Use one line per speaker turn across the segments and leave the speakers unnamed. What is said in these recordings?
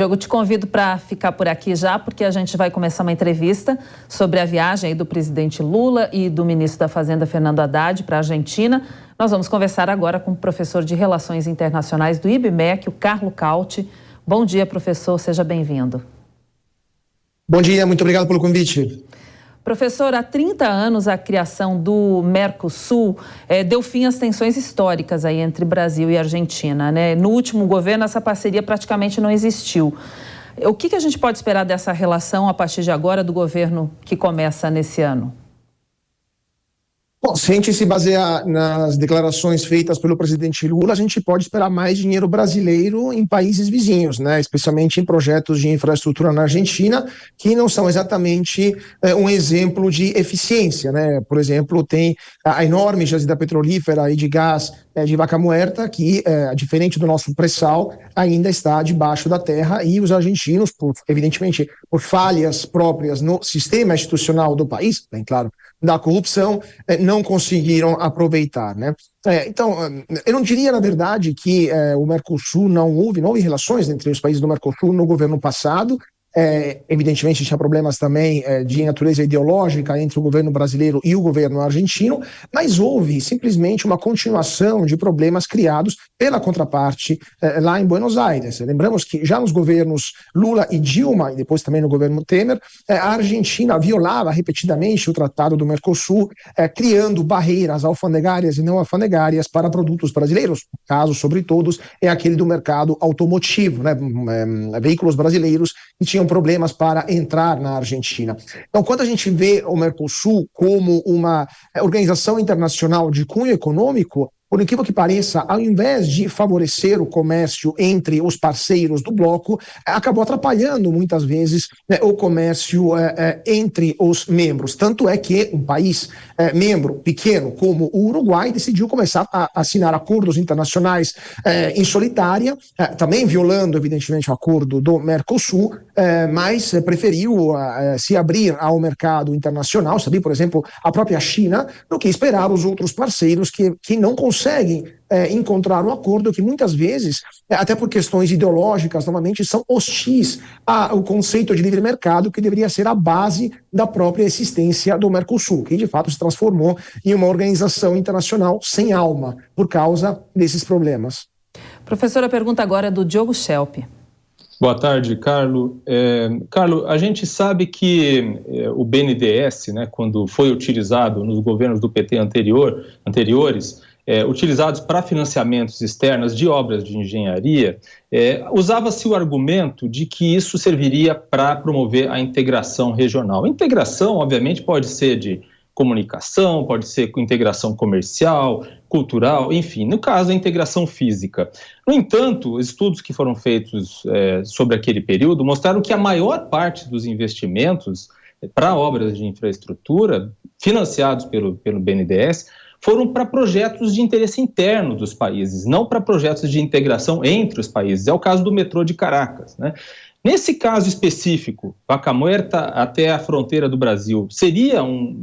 Eu te convido para ficar por aqui já, porque a gente vai começar uma entrevista sobre a viagem aí do presidente Lula e do ministro da Fazenda, Fernando Haddad, para a Argentina. Nós vamos conversar agora com o professor de Relações Internacionais do IBMEC, o Carlo Cauti. Bom dia, professor, seja bem-vindo.
Bom dia, muito obrigado pelo convite.
Professor, há 30 anos a criação do Mercosul deu fim às tensões históricas aí entre Brasil e Argentina, né? No último governo essa parceria praticamente não existiu. O que a gente pode esperar dessa relação a partir de agora do governo que começa nesse ano?
Bom, se a gente se basear nas declarações feitas pelo presidente Lula, a gente pode esperar mais dinheiro brasileiro em países vizinhos, né? Especialmente em projetos de infraestrutura na Argentina, que não são exatamente um exemplo de eficiência, né? Por exemplo, tem a enorme jazida petrolífera e de gás de Vaca Muerta, que, diferente do nosso pré-sal, ainda está debaixo da terra, e os argentinos, evidentemente, por falhas próprias no sistema institucional do país, bem claro, da corrupção, não conseguiram aproveitar, né? Então, eu não diria, na verdade, que o Mercosul não houve relações entre os países do Mercosul no governo passado. Evidentemente tinha problemas também de natureza ideológica entre o governo brasileiro e o governo argentino, mas houve simplesmente uma continuação de problemas criados pela contraparte lá em Buenos Aires. Lembramos que já nos governos Lula e Dilma, e depois também no governo Temer, a Argentina violava repetidamente o Tratado do Mercosul, criando barreiras alfandegárias e não alfandegárias para produtos brasileiros. O caso, sobre todos, é aquele do mercado automotivo, né? Veículos brasileiros que tinham problemas para entrar na Argentina. Então, quando a gente vê o Mercosul como uma organização internacional de cunho econômico, por incrível que pareça, ao invés de favorecer o comércio entre os parceiros do bloco, acabou atrapalhando muitas vezes o comércio entre os membros. Tanto é que um país membro pequeno como o Uruguai decidiu começar a assinar acordos internacionais em solitária, também violando, evidentemente, o acordo do Mercosul, mas preferiu se abrir ao mercado internacional, se abrir, por exemplo, a própria China, do que esperar os outros parceiros que não conseguem encontrar um acordo que muitas vezes, até por questões ideológicas, novamente, são hostis ao conceito de livre mercado que deveria ser a base da própria existência do Mercosul, que de fato se transformou em uma organização internacional sem alma por causa desses problemas.
Professora, a pergunta agora é do Diogo Schelp.
Boa tarde, Carlo. Carlo, a gente sabe que o BNDES, né, quando foi utilizado nos governos do PT anteriores, utilizados para financiamentos externos de obras de engenharia, usava-se o argumento de que isso serviria para promover a integração regional. A integração, obviamente, pode ser de comunicação, pode ser integração comercial, cultural, enfim, no caso, a integração física. No entanto, estudos que foram feitos sobre aquele período mostraram que a maior parte dos investimentos para obras de infraestrutura financiados pelo BNDES foram para projetos de interesse interno dos países, não para projetos de integração entre os países. É o caso do metrô de Caracas, né? Nesse caso específico, Vaca Muerta até a fronteira do Brasil,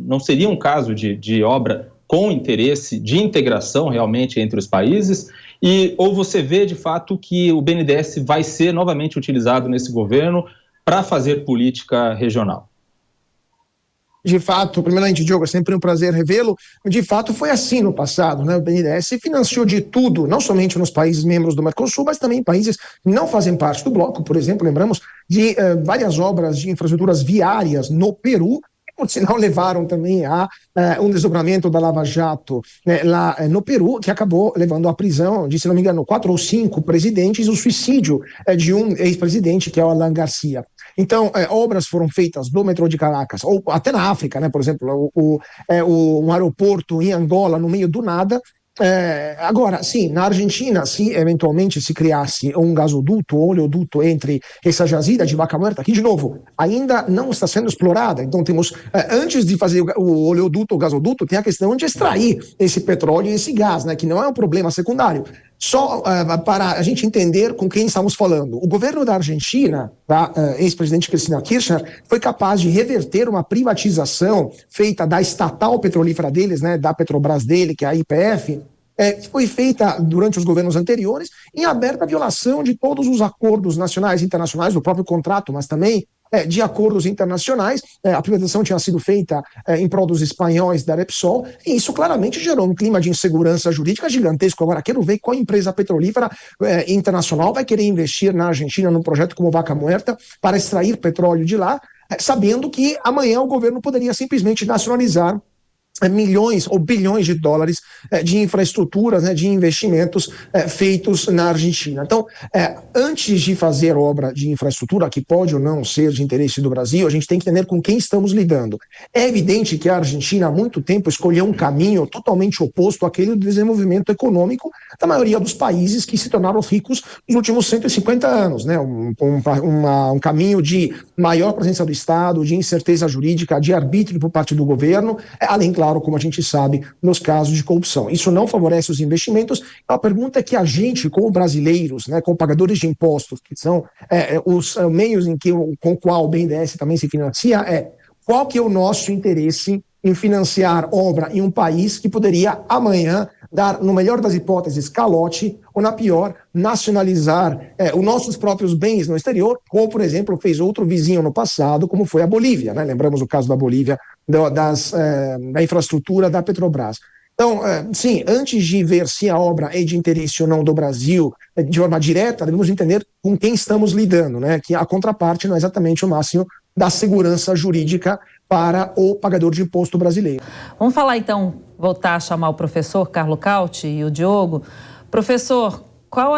não seria um caso de obra com interesse de integração realmente entre os países? Ou você vê de fato que o BNDES vai ser novamente utilizado nesse governo para fazer política regional?
De fato, primeiramente, Diogo, é sempre um prazer revê-lo. De fato, foi assim no passado, né? O BNDES financiou de tudo, não somente nos países membros do Mercosul, mas também em países que não fazem parte do bloco. Por exemplo, lembramos de várias obras de infraestruturas viárias no Peru, que, por sinal, levaram também a um desdobramento da Lava Jato, né, lá no Peru, que acabou levando à prisão de, se não me engano, 4 ou 5 presidentes e o suicídio de um ex-presidente, que é o Alan Garcia. Então, obras foram feitas no metrô de Caracas, ou até na África, né? Por exemplo, um aeroporto em Angola, no meio do nada. Agora, sim, na Argentina, se eventualmente se criasse um gasoduto ou oleoduto entre essa jazida de Vaca Muerta, que, de novo, ainda não está sendo explorada. Então, temos, antes de fazer o oleoduto ou gasoduto, tem a questão de extrair esse petróleo e esse gás, né? Que não é um problema secundário. Só para a gente entender com quem estamos falando. O governo da Argentina, da ex-presidente Cristina Kirchner, foi capaz de reverter uma privatização feita da estatal petrolífera deles, né, da Petrobras dele, que é a YPF, que foi feita durante os governos anteriores, em aberta violação de todos os acordos nacionais e internacionais, do próprio contrato, mas também de acordos internacionais. A privatização tinha sido feita em prol dos espanhóis da Repsol, e isso claramente gerou um clima de insegurança jurídica gigantesco. Agora, quero ver qual empresa petrolífera internacional vai querer investir na Argentina num projeto como Vaca Muerta para extrair petróleo de lá, sabendo que amanhã o governo poderia simplesmente nacionalizar milhões ou bilhões de dólares de infraestruturas, né, de investimentos feitos na Argentina. Então, antes de fazer obra de infraestrutura, que pode ou não ser de interesse do Brasil, a gente tem que entender com quem estamos lidando. É evidente que a Argentina, há muito tempo, escolheu um caminho totalmente oposto àquele do desenvolvimento econômico da maioria dos países que se tornaram ricos nos últimos 150 anos, né? Um caminho de maior presença do Estado, de incerteza jurídica, de arbítrio por parte do governo, além, claro, como a gente sabe, nos casos de corrupção. Isso não favorece os investimentos. A pergunta é que a gente, como brasileiros, né, como pagadores de impostos, que são os meios com o qual o BNDES também se financia, qual que é o nosso interesse em financiar obra em um país que poderia amanhã dar, no melhor das hipóteses, calote, ou na pior, nacionalizar os nossos próprios bens no exterior, como, por exemplo, fez outro vizinho no passado, como foi a Bolívia, né? Lembramos o caso da Bolívia, da infraestrutura da Petrobras. Então, sim, antes de ver se a obra é de interesse ou não do Brasil, de forma direta, devemos entender com quem estamos lidando, né? Que a contraparte não é exatamente o máximo da segurança jurídica para o pagador de imposto brasileiro.
Vamos falar então, voltar a chamar o professor Carlo Cauti e o Diogo. Professor, qual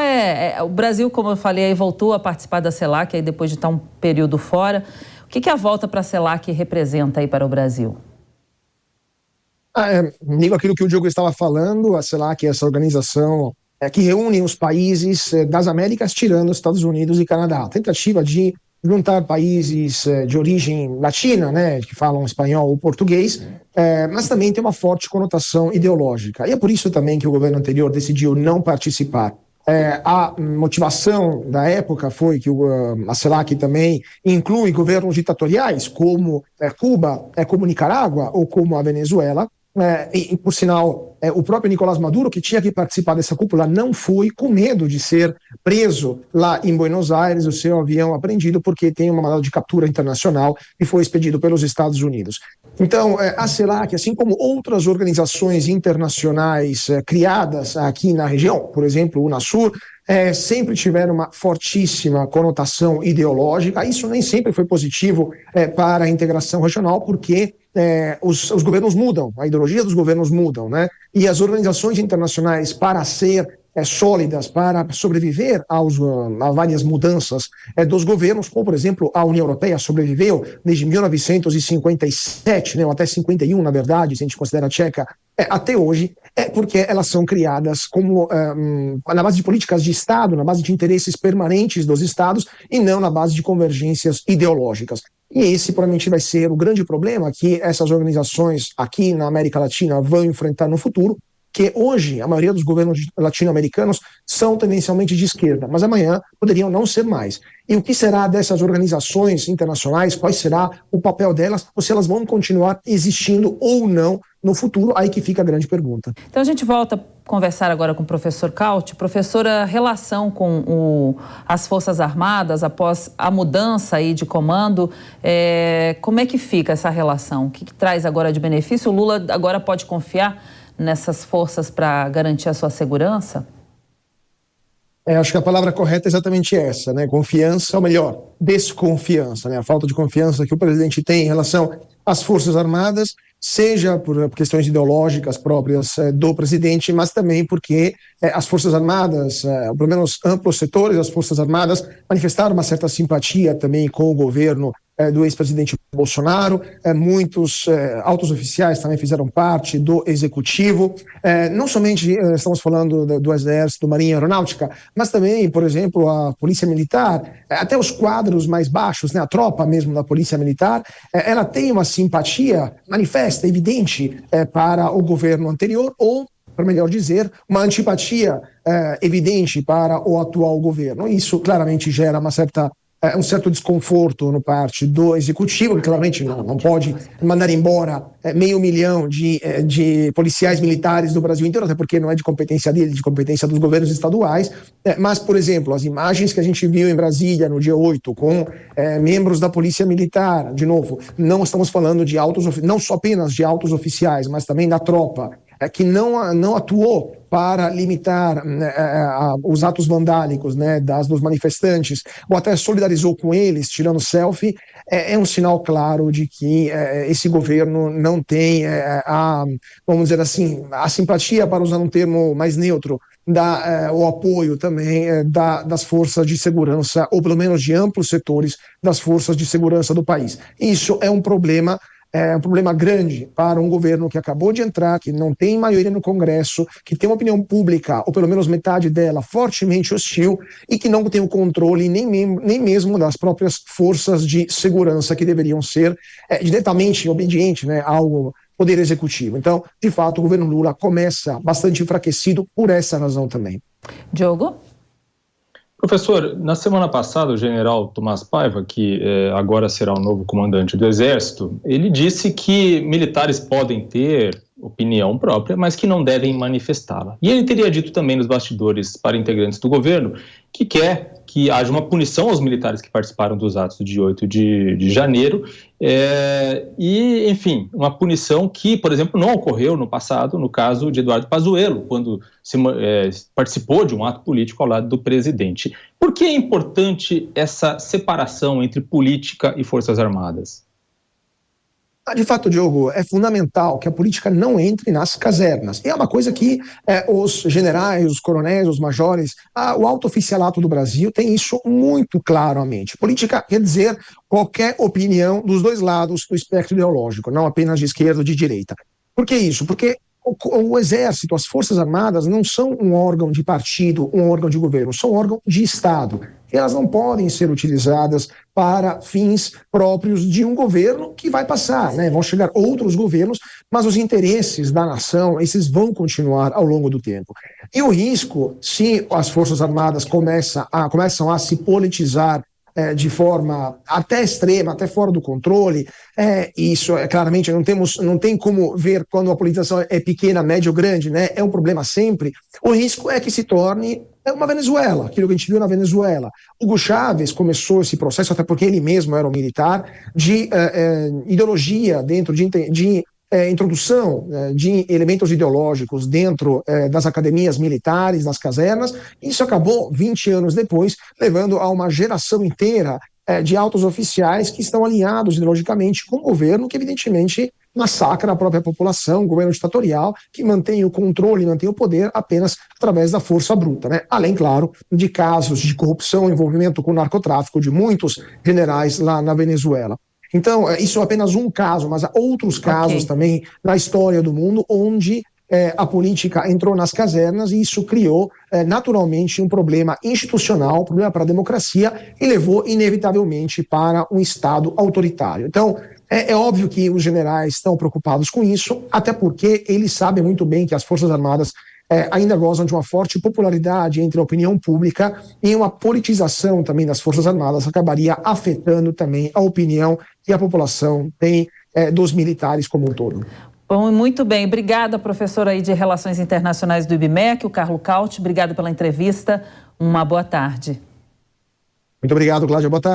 o Brasil, como eu falei, aí voltou a participar da CELAC, aí depois de estar um período fora. O que a volta para a CELAC representa aí para o Brasil?
Digo aquilo que o Diogo estava falando, a CELAC é essa organização que reúne os países das Américas, tirando os Estados Unidos e Canadá. A tentativa de juntar países de origem latina, né, que falam espanhol ou português, mas também tem uma forte conotação ideológica. E é por isso também que o governo anterior decidiu não participar. A motivação da época foi que a CELAC também inclui governos ditatoriais, como Cuba, como Nicarágua ou como a Venezuela. E, por sinal, o próprio Nicolás Maduro, que tinha que participar dessa cúpula, não foi, com medo de ser preso lá em Buenos Aires, o seu avião apreendido, porque tem uma mandado de captura internacional e foi expedido pelos Estados Unidos. Então, a CELAC, assim como outras organizações internacionais criadas aqui na região, por exemplo, o UNASUR, sempre tiveram uma fortíssima conotação ideológica. Isso nem sempre foi positivo para a integração regional, porque os governos mudam, a ideologia dos governos mudam, né? E as organizações internacionais, para ser sólidas, para sobreviver a várias mudanças dos governos, como, por exemplo, a União Europeia sobreviveu desde 1957, né, ou até 51, na verdade, se a gente considera a Tcheca, até hoje, porque elas são criadas na base de políticas de Estado, na base de interesses permanentes dos Estados e não na base de convergências ideológicas. E esse provavelmente vai ser o grande problema que essas organizações aqui na América Latina vão enfrentar no futuro, que hoje a maioria dos governos latino-americanos são tendencialmente de esquerda, mas amanhã poderiam não ser mais. E o que será dessas organizações internacionais? Qual será o papel delas? Ou se elas vão continuar existindo ou não no futuro? Aí que fica a grande pergunta.
Então a gente volta a conversar agora com o professor Cauti. Professor, a relação com as Forças Armadas após a mudança aí de comando, como é que fica essa relação? O que traz agora de benefício? O Lula agora pode confiar nessas forças para garantir a sua segurança?
Acho que a palavra correta é exatamente essa, né? Confiança, ou melhor, desconfiança, né? A falta de confiança que o presidente tem em relação às Forças Armadas, seja por questões ideológicas próprias do presidente, mas também porque as Forças Armadas, pelo menos amplos setores das Forças Armadas, manifestaram uma certa simpatia também com o governo do ex-presidente Bolsonaro. Muitos altos oficiais também fizeram parte do executivo. Não somente estamos falando do Exército, Marinha e Aeronáutica, mas também, por exemplo, a Polícia Militar, até os quadros mais baixos, né, a tropa mesmo da Polícia Militar, ela tem uma simpatia manifesta, evidente, para o governo anterior, ou, para melhor dizer, uma antipatia evidente para o atual governo. Isso claramente gera uma certa um certo desconforto no parte do executivo, que claramente não pode mandar embora 500 mil de policiais militares do Brasil inteiro, até porque não é de competência dele, de competência dos governos estaduais. Mas, por exemplo, as imagens que a gente viu em Brasília no dia 8, com membros da Polícia Militar, de novo, não estamos falando de não só apenas de altos oficiais, mas também da tropa, que não atuou para limitar os atos vandálicos, né, dos manifestantes, ou até solidarizou com eles, tirando selfie, é um sinal claro de que esse governo não tem, vamos dizer assim, a simpatia, para usar um termo mais neutro, o apoio também das forças de segurança, ou pelo menos de amplos setores das forças de segurança do país. Isso é um problema grande para um governo que acabou de entrar, que não tem maioria no Congresso, que tem uma opinião pública, ou pelo menos metade dela, fortemente hostil, e que não tem o controle nem mesmo das próprias forças de segurança, que deveriam ser diretamente obedientes, né, ao Poder Executivo. Então, de fato, o governo Lula começa bastante enfraquecido por essa razão também.
Diogo?
Professor, na semana passada, o general Tomás Paiva, que agora será o novo comandante do Exército, ele disse que militares podem ter opinião própria, mas que não devem manifestá-la. E ele teria dito também nos bastidores para integrantes do governo que quer que haja uma punição aos militares que participaram dos atos de 8 de janeiro, e, enfim, uma punição que, por exemplo, não ocorreu no passado, no caso de Eduardo Pazuello, quando participou de um ato político ao lado do presidente. Por que é importante essa separação entre política e Forças Armadas?
De fato, Diogo, é fundamental que a política não entre nas casernas. E é uma coisa que os generais, os coronéis, os majores, o alto oficialato do Brasil tem isso muito claro à mente. Política quer dizer qualquer opinião dos dois lados do espectro ideológico, não apenas de esquerda ou de direita. Por que isso? Porque o Exército, as Forças Armadas não são um órgão de partido, um órgão de governo, são um órgão de Estado. Elas não podem ser utilizadas para fins próprios de um governo que vai passar, né? Vão chegar outros governos, mas os interesses da nação, esses vão continuar ao longo do tempo. E o risco, se as Forças Armadas começam a se politizar de forma até extrema, até fora do controle, isso claramente não tem como ver quando a politização é pequena, média ou grande, né? É um problema sempre. O risco é que se torne uma Venezuela, aquilo que a gente viu na Venezuela. Hugo Chávez começou esse processo, até porque ele mesmo era um militar, de ideologia dentro de introdução de elementos ideológicos dentro das academias militares, das casernas. Isso acabou, 20 anos depois, levando a uma geração inteira de altos oficiais que estão alinhados ideologicamente com o governo, que evidentemente massacra a própria população, um governo ditatorial que mantém o controle, mantém o poder apenas através da força bruta, né? Além, claro, de casos de corrupção, envolvimento com narcotráfico de muitos generais lá na Venezuela. Então, isso é apenas um caso, mas há outros casos também na história do mundo onde a política entrou nas casernas e isso criou naturalmente um problema institucional, um problema para a democracia e levou inevitavelmente para um Estado autoritário. Então, é óbvio que os generais estão preocupados com isso, até porque eles sabem muito bem que as Forças Armadas ainda gozam de uma forte popularidade entre a opinião pública e uma politização também das Forças Armadas acabaria afetando também a opinião que a população tem dos militares como um todo.
Bom, muito bem. Obrigada, professor aí de Relações Internacionais do IBMEC, o Carlo Cauty. Obrigado pela entrevista. Uma boa tarde.
Muito obrigado, Cláudia. Boa tarde.